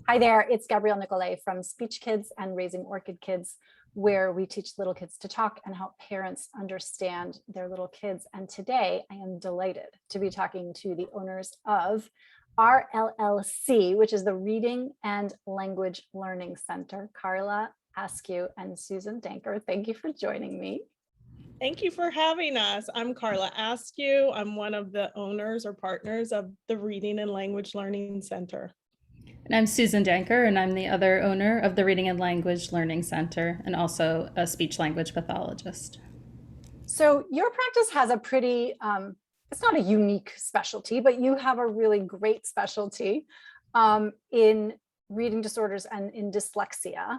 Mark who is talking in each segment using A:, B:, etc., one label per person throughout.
A: Hi there, it's Gabrielle Nicolay from SpeechKids and Raising Orchid Kids, where we teach little kids to talk and help parents understand their little kids. And today I am delighted to be talking to the owners of RLLC, which is the Reading and Language Learning Center, Carla, Askew, and Susan Danker. Thank you for joining me.
B: Thank you for having us. I'm Carla Askew. I'm one of the owners or partners of the Reading and Language Learning Center.
C: And I'm Susan Danker, and I'm the other owner of the Reading and Language Learning Center, and also a speech-language pathologist.
A: So your practice has a pretty, it's not a unique specialty, but you have a really great specialty in reading disorders and in dyslexia.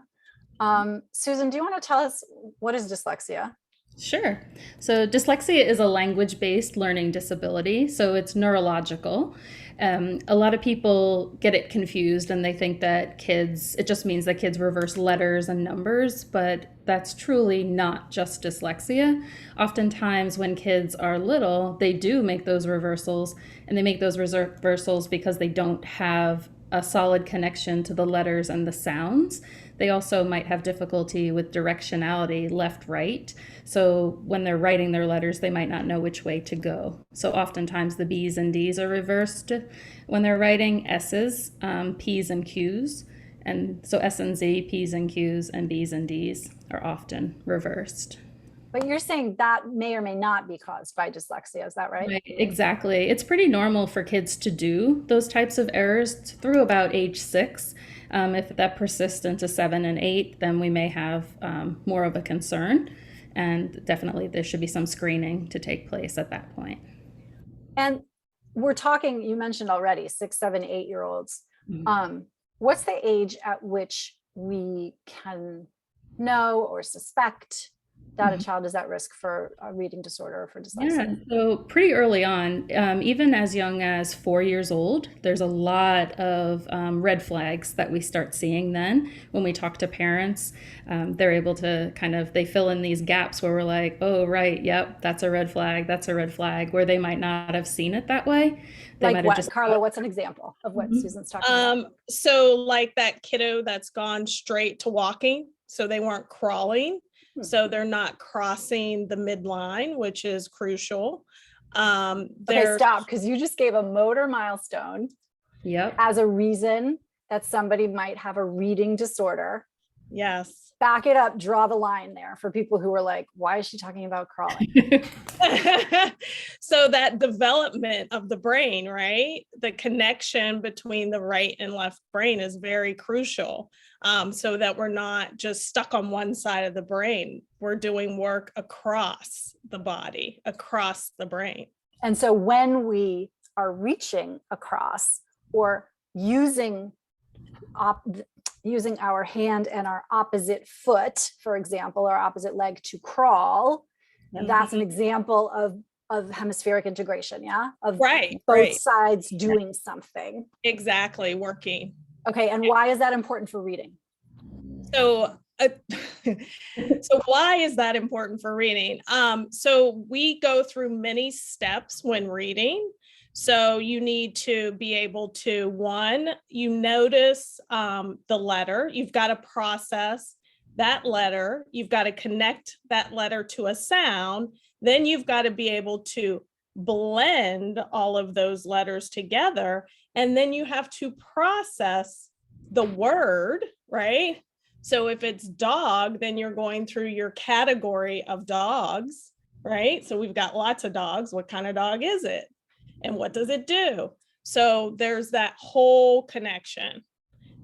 A: Susan, do you want to tell us what is dyslexia?
C: Sure. So dyslexia is a language-based learning disability, so it's neurological. A lot of people get it confused and they think that it just means that kids reverse letters and numbers, but that's truly not just dyslexia. Oftentimes when kids are little, they do make those reversals, and they make those reversals because they don't have a solid connection to the letters and the sounds. They also might have difficulty with directionality, left, right. So when they're writing their letters, they might not know which way to go. So oftentimes the B's and D's are reversed when they're writing, S's, P's and Q's. And so S and Z, P's and Q's, and B's and D's are often reversed.
A: But you're saying that may or may not be caused by dyslexia, is that right?
C: Right, exactly. It's pretty normal for kids to do those types of errors through about age 6. If that persists into 7 and 8, then we may have more of a concern. And definitely there should be some screening to take place at that point.
A: And we're talking, you mentioned already, 6, 7, 8-year-olds. Mm-hmm. What's the age at which we can know or suspect that a child is at risk for a reading disorder or for dyslexia?
C: Yeah, so pretty early on, even as young as 4 years old, there's a lot of red flags that we start seeing then. When we talk to parents, they're able to they fill in these gaps where we're like, oh, right, yep, that's a red flag, where they might not have seen it that way. They
A: like what, Carla, what's an example of what Susan's talking about?
B: So like that kiddo that's gone straight to walking, so they weren't crawling. So they're not crossing the midline, which is crucial.
A: Okay, stop, because you just gave a motor milestone as a reason that somebody might have a reading disorder.
B: Yes.
A: Back it up, draw the line there for people who are like, why is she talking about crawling?
B: So that development of the brain, right? The connection between the right and left brain is very crucial. So that we're not just stuck on one side of the brain. We're doing work across the body, across the brain.
A: And so when we are reaching across or using our hand and our opposite foot, for example, our opposite leg to crawl, that's an example of hemispheric integration, of both sides doing something.
B: Exactly, working.
A: Okay, and why is that important for reading?
B: So why is that important for reading? So we go through many steps when reading. So you need to be able to, one, you notice the letter. You've got to process that letter. You've got to connect that letter to a sound. Then you've got to be able to blend all of those letters together. And then you have to process the word, right? So if it's dog, then you're going through your category of dogs, right? So we've got lots of dogs. What kind of dog is it? And what does it do? So there's that whole connection.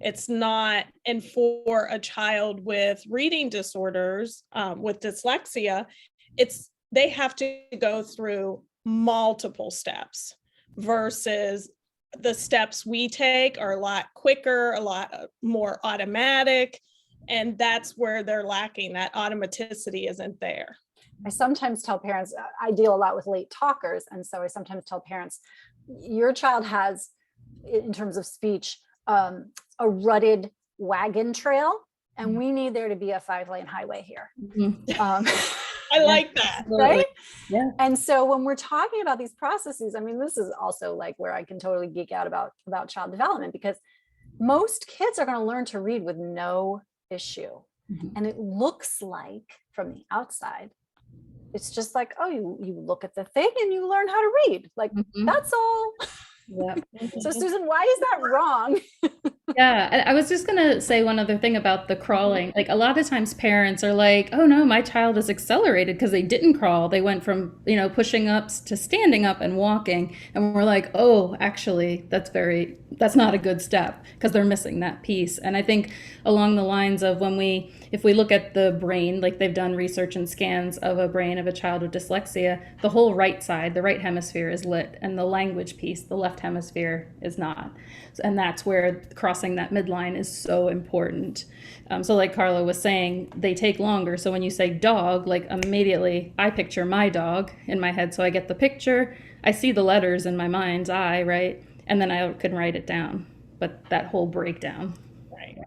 B: It's not, and for a child with reading disorders, with dyslexia, they have to go through multiple steps versus the steps we take are a lot quicker, a lot more automatic, and that's where they're lacking. That automaticity isn't there.
A: I sometimes tell parents, I deal a lot with late talkers, and so I sometimes tell parents, your child has, in terms of speech, a rutted wagon trail, and we need there to be a 5-lane highway here.
B: I like that.
A: Right?
C: Yeah.
A: And so when we're talking about these processes, I mean, this is also like where I can totally geek out about child development, because most kids are going to learn to read with no issue.
C: Mhm.
A: And it looks like from the outside, it's just like, oh, you look at the thing and you learn how to read. Like,
C: Mhm.
A: that's all.
C: Yep.
A: So Susan, why is that wrong?
C: Yeah, I was just gonna say one other thing about the crawling. Like a lot of times parents are like, "Oh no, my child is accelerated because they didn't crawl. They went from, pushing ups to standing up and walking." And we're like, "Oh, actually, that's not a good step because they're missing that piece." And I think along the lines of if we look at the brain, like they've done research and scans of a brain of a child with dyslexia, the whole right side, the right hemisphere is lit, and the language piece, the left hemisphere is not. And that's where crossing that midline is so important. So like Carla was saying, they take longer. So when you say dog, like immediately I picture my dog in my head. So I get the picture, I see the letters in my mind's eye, right? And then I can write it down. But that whole breakdown.
B: Right.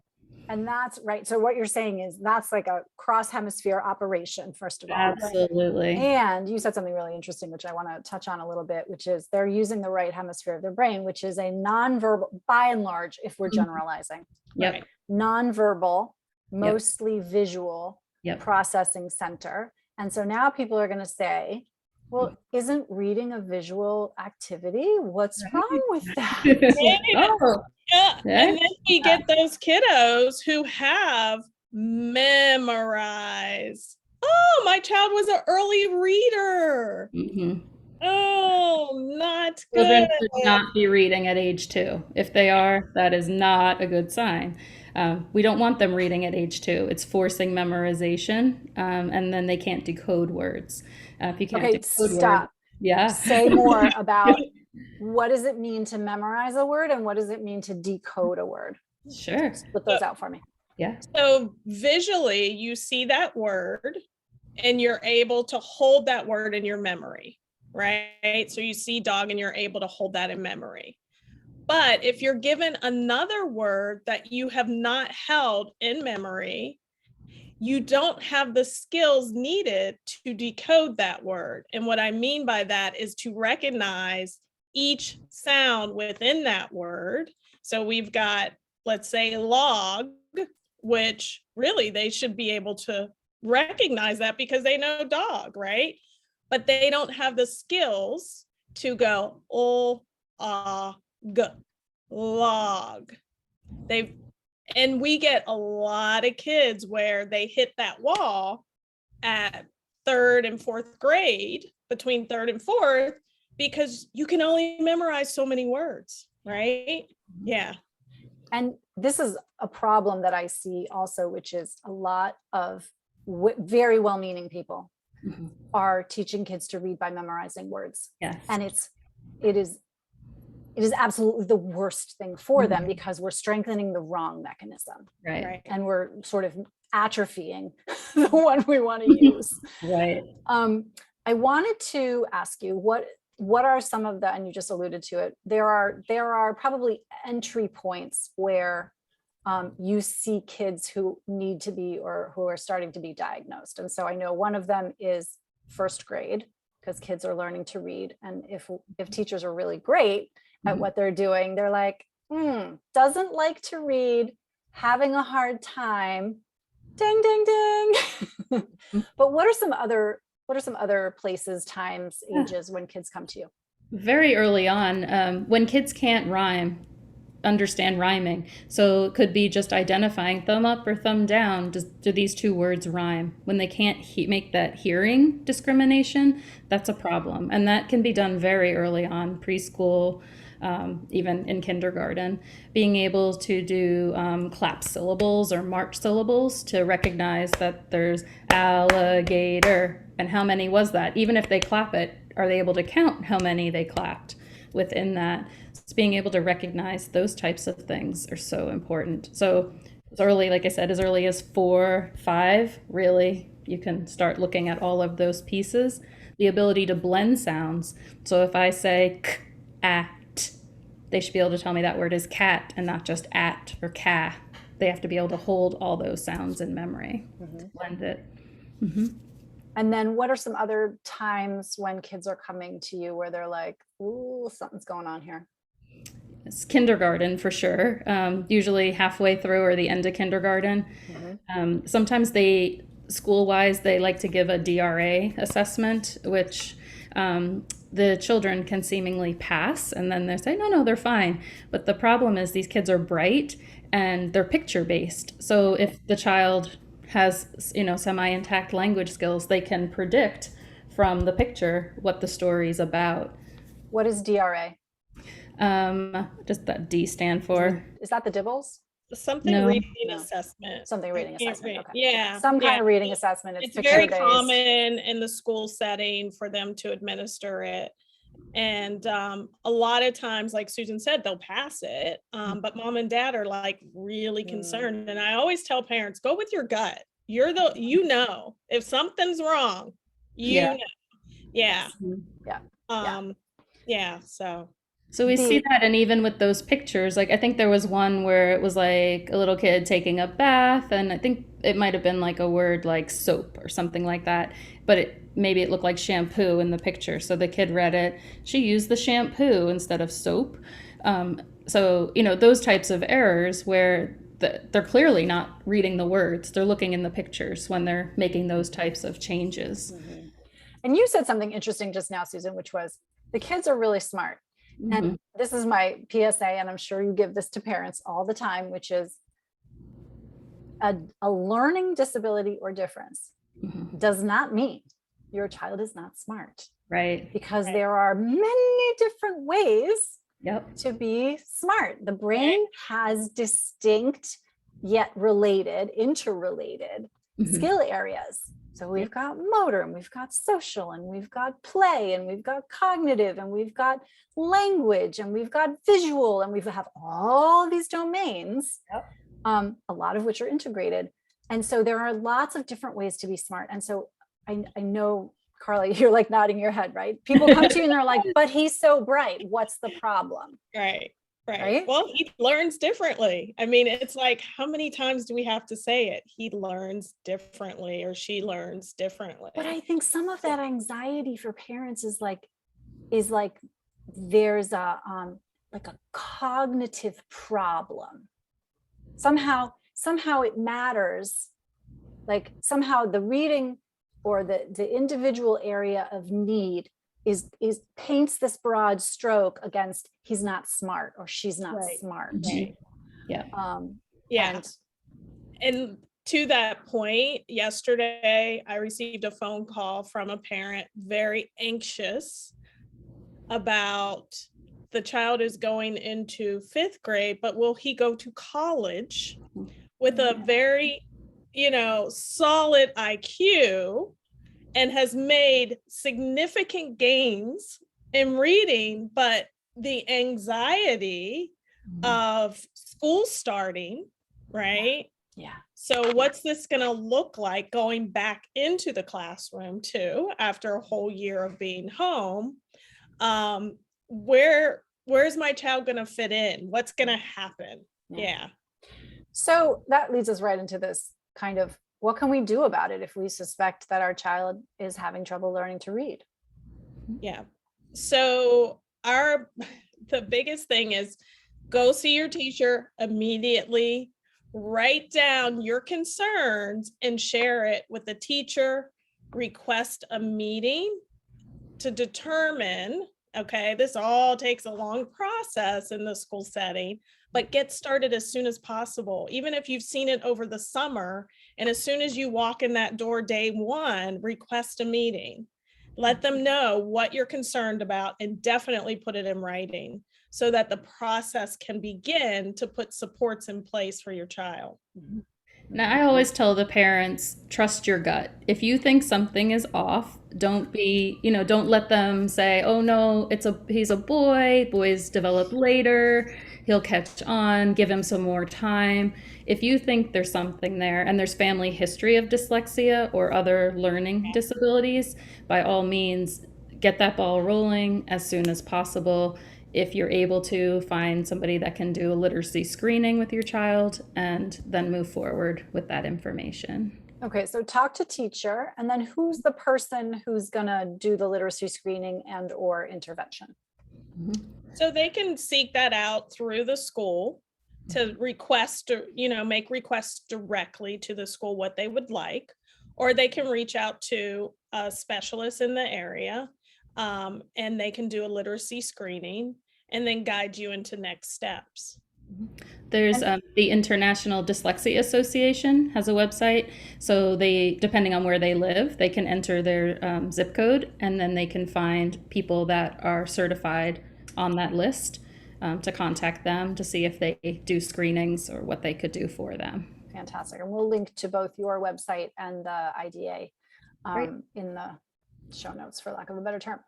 A: And that's right. So what you're saying is that's like a cross hemisphere operation, first of all.
C: Absolutely.
A: And you said something really interesting, which I want to touch on a little bit, which is they're using the right hemisphere of their brain, which is a nonverbal, by and large, if we're generalizing,
C: Yep.
B: Right.
A: nonverbal, mostly visual
C: Yep.
A: processing center. And so now people are going to say, well, isn't reading a visual activity? What's wrong with that?
C: Oh,
B: Yeah.
C: yeah.
B: And then we get those kiddos who have memorized. Oh, my child was an early reader.
C: Mhm.
B: Oh, not
C: Children
B: good.
C: should not be reading at age 2. If they are, that is not a good sign. We don't want them reading at age 2. It's forcing memorization, and then they can't decode words. If you can't
A: Okay,
C: decode
A: stop.
C: words, yeah.
A: Say more about what does it mean to memorize a word and what does it mean to decode a word?
C: Sure.
A: Split those out for me.
C: Yeah.
B: So visually, you see that word and you're able to hold that word in your memory, right? So you see dog and you're able to hold that in memory. But if you're given another word that you have not held in memory, you don't have the skills needed to decode that word. And what I mean by that is to recognize each sound within that word. So we've got, let's say, log, which really they should be able to recognize that because they know dog, right? But they don't have the skills to go, log. And we get a lot of kids where they hit that wall at 3rd and 4th grade, between 3rd and 4th, because you can only memorize so many words, right? Yeah.
A: And this is a problem that I see also, which is a lot of very well-meaning people
C: Mhm.
A: are teaching kids to read by memorizing words.
C: Yes.
A: And it is absolutely the worst thing for them because we're strengthening the wrong mechanism.
C: Right.
A: And we're sort of atrophying the one we want to use.
C: Right.
A: I wanted to ask you what are some of the, and you just alluded to it, there are probably entry points where you see kids who need to be or who are starting to be diagnosed. And so I know one of them is 1st grade, because kids are learning to read. And if teachers are really great at what they're doing, they're like, doesn't like to read, having a hard time, ding, ding, ding. But what are some other places, times, ages when kids come to you?
C: Very early on, when kids can't understand rhyming. So it could be just identifying thumb up or thumb down. Do these 2 words rhyme? When they can't make that hearing discrimination, that's a problem. And that can be done very early on, preschool, even in kindergarten. Being able to do clap syllables or march syllables to recognize that there's alligator and how many was that? Even if they clap it, are they able to count how many they clapped within that? So being able to recognize those types of things are so important. So as early, like I said, as early as 4, 5, really, you can start looking at all of those pieces. The ability to blend sounds. So if I say k, at, they should be able to tell me that word is cat and not just at or ca. They have to be able to hold all those sounds in memory, blend it.
A: And then what are some other times when kids are coming to you where they're like, ooh, something's going on here?
C: It's kindergarten for sure, usually halfway through or the end of kindergarten. Sometimes school-wise, they like to give a DRA assessment, which the children can seemingly pass, and then they say, no, they're fine. But the problem is these kids are bright and they're picture-based. So if the child has, semi-intact language skills, they can predict from the picture what the story's about.
A: What is DRA?
C: Just that D stand for.
A: Is that the Dibbles?
B: Something reading assessment.
A: Something reading assessment. Okay.
B: Yeah.
A: Some kind of reading assessment.
B: It's very common in the school setting for them to administer it. And a lot of times, like Susan said, they'll pass it. But mom and dad are like really concerned. And I always tell parents, go with your gut. If something's wrong, know. Yeah.
C: So we see that, and even with those pictures, like I think there was one where it was like a little kid taking a bath, and I think it might have been like a word like soap or something like that, but maybe it looked like shampoo in the picture. So the kid read it. She used the shampoo instead of soap. So, those types of errors where they're clearly not reading the words. They're looking in the pictures when they're making those types of changes.
A: And you said something interesting just now, Susan, which was the kids are really smart. And this is my PSA, and I'm sure you give this to parents all the time, which is a learning disability or difference does not mean your child is not smart.
C: Right.
A: Because there are many different ways to be smart. The brain has distinct yet interrelated skill areas. So we've got motor, and we've got social, and we've got play, and we've got cognitive, and we've got language, and we've got visual, and we have all these domains, a lot of which are integrated. And so there are lots of different ways to be smart. And so I know, Carla, you're like nodding your head, right? People come to you and they're like, but he's so bright. What's the problem?
B: Right. Well, he learns differently. I mean, it's like, how many times do we have to say it? He learns differently, or she learns differently.
A: But I think some of that anxiety for parents is like there's a cognitive problem. Somehow it matters. Like somehow the reading or the individual area of need is paints this broad stroke against he's not smart or she's not smart.
B: And to that point, yesterday I received a phone call from a parent very anxious about the child is going into 5th grade, but will he go to college with a very solid IQ and has made significant gains in reading, but the anxiety of school starting, right? So what's this going to look like going back into the classroom too, after a whole year of being home? Where's my child going to fit in? What's going to happen?
A: So that leads us right into this kind of, what can we do about it if we suspect that our child is having trouble learning to read?
B: So the biggest thing is go see your teacher immediately, write down your concerns and share it with the teacher, request a meeting to determine, this all takes a long process in the school setting, but get started as soon as possible. Even if you've seen it over the summer, and as soon as you walk in that door day one, request a meeting. Let them know what you're concerned about and definitely put it in writing so that the process can begin to put supports in place for your child.
C: Now, I always tell the parents, trust your gut. If you think something is off, don't let them say, oh no, he's a boy, boys develop later, he'll catch on, give him some more time. If you think there's something there and there's family history of dyslexia or other learning disabilities, by all means, get that ball rolling as soon as possible. If you're able to, find somebody that can do a literacy screening with your child and then move forward with that information.
A: Okay, so talk to teacher, and then who's the person who's gonna do the literacy screening and or intervention?
B: So they can seek that out through the school to request, or, make requests directly to the school what they would like, or they can reach out to a specialist in the area, and they can do a literacy screening and then guide you into next steps.
C: There's the International Dyslexia Association has a website. So they, depending on where they live, they can enter their zip code, and then they can find people that are certified on that list to contact them to see if they do screenings or what they could do for them.
A: Fantastic. And we'll link to both your website and the IDA in the show notes, for lack of a better term.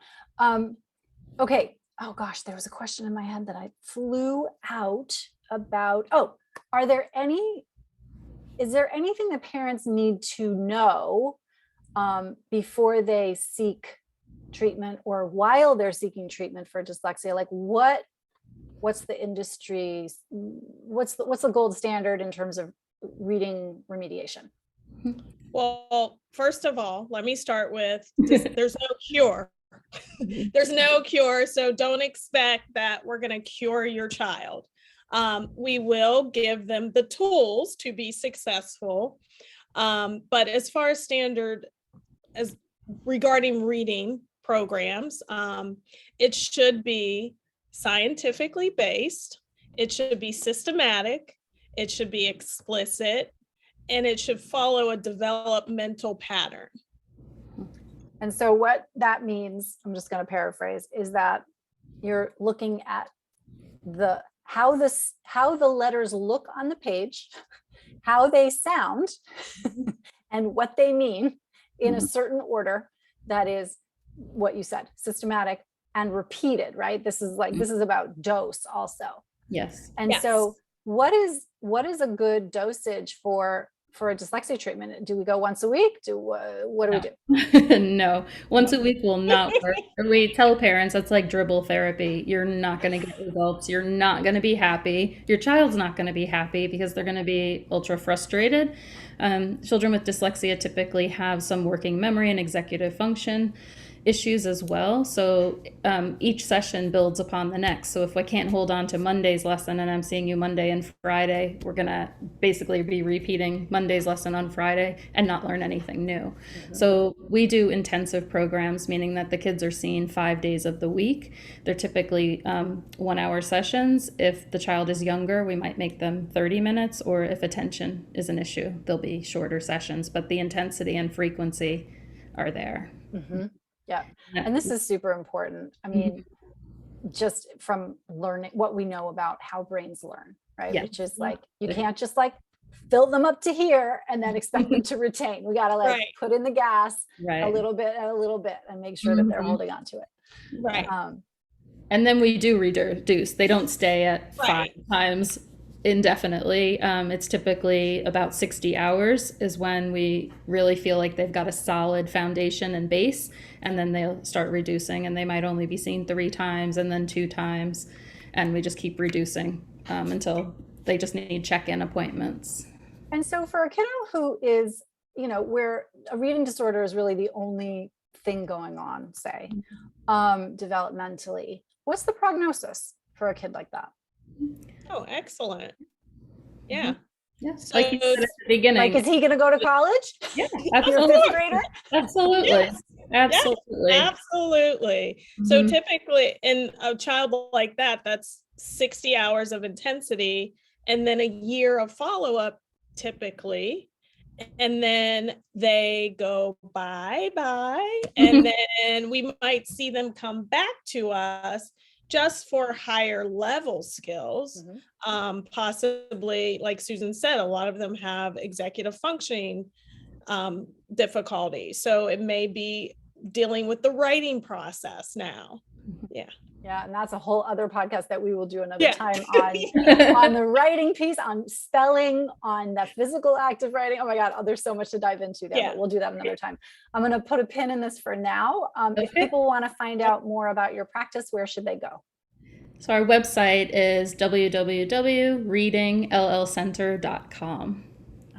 A: Okay. Oh gosh, there was a question in my head that I flew out about. Oh, is there anything that parents need to know before they seek treatment, or while they're seeking treatment for dyslexia? Like what's the industry's, what's the gold standard in terms of reading remediation?
B: Well, first of all, let me start with there's no cure. There's no cure, so don't expect that we're going to cure your child. We will give them the tools to be successful. But as far as standard, as regarding reading programs, it should be scientifically based, it should be systematic, it should be explicit, and it should follow a developmental pattern.
A: And so what that means, I'm just going to paraphrase, is that you're looking at how the letters look on the page, how they sound, and what they mean in a certain order that is what you said, systematic and repeated, right? This is about dose also.
C: Yes.
A: And so what is a good dosage for a dyslexia treatment? Do we go once a week? What do we do?
C: No, once a week will not work. We tell parents that's like dribble therapy. You're not going to get results. You're not going to be happy. Your child's not going to be happy because they're going to be ultra frustrated. Children with dyslexia typically have some working memory and executive function issues as well. So each session builds upon the next. So if I can't hold on to Monday's lesson and I'm seeing you Monday and Friday, we're going to basically be repeating Monday's lesson on Friday and not learn anything new. Mm-hmm. So we do intensive programs, meaning that the kids are seen 5 days of the week. They're typically 1 hour sessions. If the child is younger, we might make them 30 minutes, or if attention is an issue, they'll be shorter sessions, but the intensity and frequency are there.
A: Mm-hmm. Yeah. And this is super important. I mean, just from learning what we know about how brains learn, right? Yeah. Which is like, you can't just like fill them up to here and then expect them to retain. We got to put in the gas a little bit and make sure that they're holding on to it.
B: Right.
C: And then we do reduce. They don't stay at 5 times indefinitely. It's typically about 60 hours is when we really feel like they've got a solid foundation and base, and then they'll start reducing, and they might only be seen 3 times and then 2 times, and we just keep reducing until they just need check-in appointments.
A: And so for a kiddo who is, where a reading disorder is really the only thing going on, say, developmentally, what's the prognosis for a kid like that?
B: Oh, excellent. Yeah.
C: Yes. So, like you said at the beginning.
A: Like, is he going to go to college?
C: Yeah,
A: absolutely. Your 5th grader?
C: Absolutely. Yes. Absolutely.
B: Yes, absolutely. Mm-hmm. So typically in a child like that, that's 60 hours of intensity and then a year of follow-up typically. And then they go bye-bye. And then we might see them come back to us just for higher level skills. Possibly, like Susan said, a lot of them have executive functioning difficulties. So it may be dealing with the writing process now. Yeah.
A: Yeah, and that's a whole other podcast that we will do another time on the writing piece, on spelling, on the physical act of writing. Oh my God, there's so much to dive into there, but we'll do that another time. I'm going to put a pin in this for now. If people want to find out more about your practice, where should they go?
C: So our website is www.readingllcenter.com.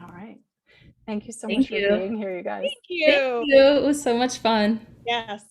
A: All right. Thank you so much for being here, you guys.
B: Thank you.
C: Thank you. It was so much fun.
B: Yes.